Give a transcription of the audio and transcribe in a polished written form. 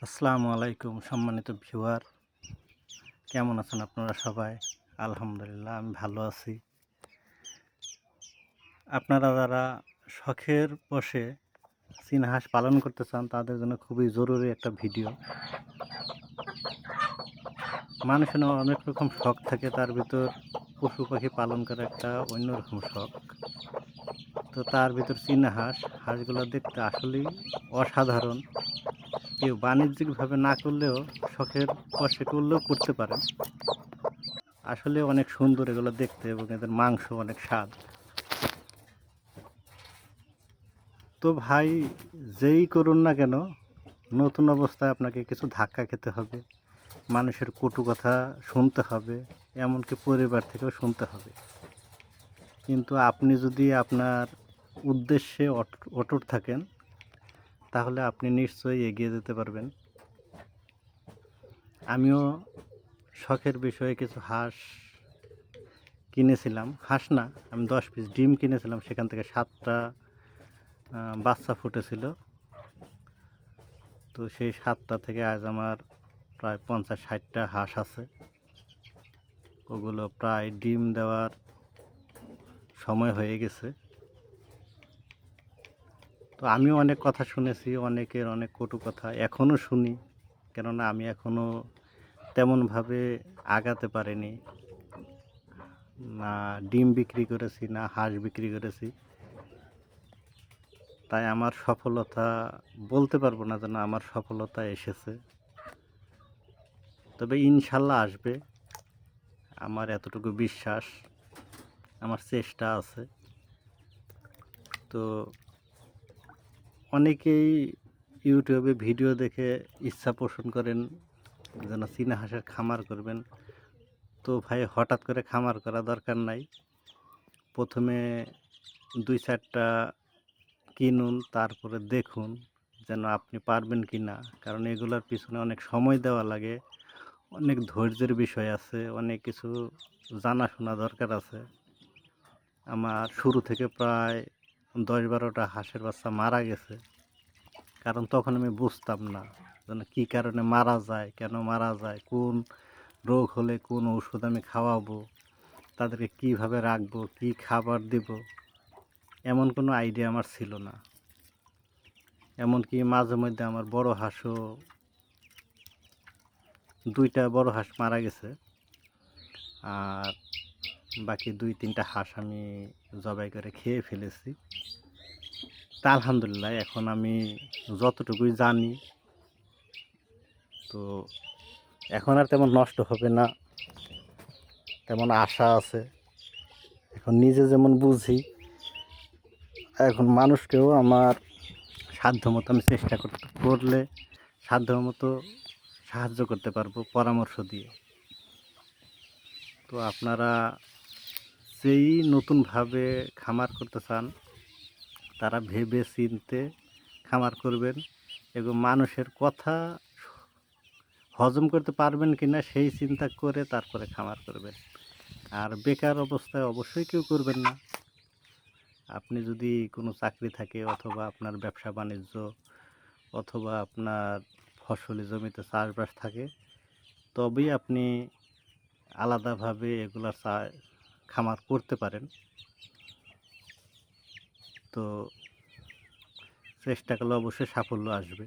আসসালামু আলাইকুম সম্মানিত ভিউয়ার, কেমন আছেন আপনারা সবাই? আলহামদুলিল্লাহ আমি ভালো আছি। আপনারা যারা শখের বশে চীনা হাঁস পালন করতে চান তাদের জন্য খুবই জরুরি একটা ভিডিও। মানুষের অনেক রকম শখ থাকে, তার ভিতর পশু পাখি পালন করা একটা অন্যরকম শখ। তো তার ভিতর চীনা হাঁসগুলো দেখতে আসলেই অসাধারণ। কেউ বাণিজ্যিকভাবে না করলেও শখের বশে করলেও করতে পারেন। আসলে অনেক সুন্দর এগুলো দেখতে এবং এদের মাংস অনেক স্বাদ। তো ভাই, যেই করুন না কেন, নতুন অবস্থায় আপনাকে কিছু ধাক্কা খেতে হবে, মানুষের কটু কথা শুনতে হবে, এমনকি পরিবার থেকেও শুনতে হবে। কিন্তু আপনি যদি আপনার উদ্দেশ্যে অটুট থাকেন তাহলে আপনি নিশ্চয়ই এগিয়ে যেতে পারবেন। আমিও শখের বিষয়ে কিছু হাঁস কিনেছিলাম। হাঁস না, আমি 10 পিস ডিম কিনেছিলাম, সেখান থেকে 7টা বাচ্চা ফুটেছিল। তো সেই 7টা থেকে আজ আমার প্রায় 50-60টা হাঁস আছে। ওগুলো প্রায় ডিম দেওয়ার সময় হয়ে গেছে। তো আমিও অনেক কথা শুনেছি, অনেকের অনেক কটু কথা এখনও শুনি, কেননা আমি এখনও তেমনভাবে আগাতে পারিনি। না ডিম বিক্রি করেছি, না হাঁস বিক্রি করেছি। তাই আমার সফলতা বলতে পারবো না যেন আমার সফলতা এসেছে, তবে ইনশাল্লাহ আসবে। আমার এতটুকু বিশ্বাস, আমার চেষ্টা আছে। তো অনেকেই ইউটিউবে ভিডিও দেখে ইচ্ছা পোষণ করেন যেন চীনা হাঁসের খামার করবেন। তো ভাই, হঠাৎ করে খামার করা দরকার নাই। প্রথমে 2-4টা কিনুন, তারপরে দেখুন যেন আপনি পারবেন কি না। কারণ এগুলোর পিছনে অনেক সময় দেওয়া লাগে, অনেক ধৈর্যের বিষয় আছে, অনেক কিছু জানাশোনা দরকার আছে। আমার শুরু থেকে প্রায় 10-12টা হাঁসের বাচ্চা মারা গেছে, কারণ তখন আমি বুঝতাম না যেন কী কারণে মারা যায়, কেন মারা যায়, কোন রোগ হলে কোন ওষুধ আমি খাওয়াবো, তাদেরকে কিভাবে রাখবো, কি খাবার দেব, এমন কোনো আইডিয়া আমার ছিল না। এমনকি মাঝে মধ্যে আমার বড় হাঁসও, 2টা বড় হাঁস মারা গেছে, আর বাকি 2-3টা হাঁস আমি জবাই করে খেয়ে ফেলেছি। তা আলহামদুলিল্লাহ এখন আমি যতটুকুই জানি, তো এখন আর তেমন নষ্ট হবে না, তেমন আশা আছে। এখন নিজে যেমন বুঝি, এখন মানুষকেও আমার সাধ্যমতো আমি চেষ্টা করলে সাধ্যমতো সাহায্য করতে পারবো পরামর্শ দিয়ে। তো আপনারা যেই নতুনভাবে খামার করতে চান তারা ভেবে চিনতে খামার করবেন এবং মানুষের কথা হজম করতে পারবেন কিনা সেই চিন্তা করে তারপরে খামার করবেন। আর বেকার অবস্থায় অবশ্যই কেউ করবেন না। আপনি যদি কোনো চাকরি থাকে, অথবা আপনার ব্যবসা বাণিজ্য, অথবা আপনার ফসলি জমিতে চাষবাস থাকে, তবেই আপনি আলাদাভাবে এগুলা খামার করতে পারেন। তো চেষ্টা করলে অবশ্যই সাফল্য আসবে।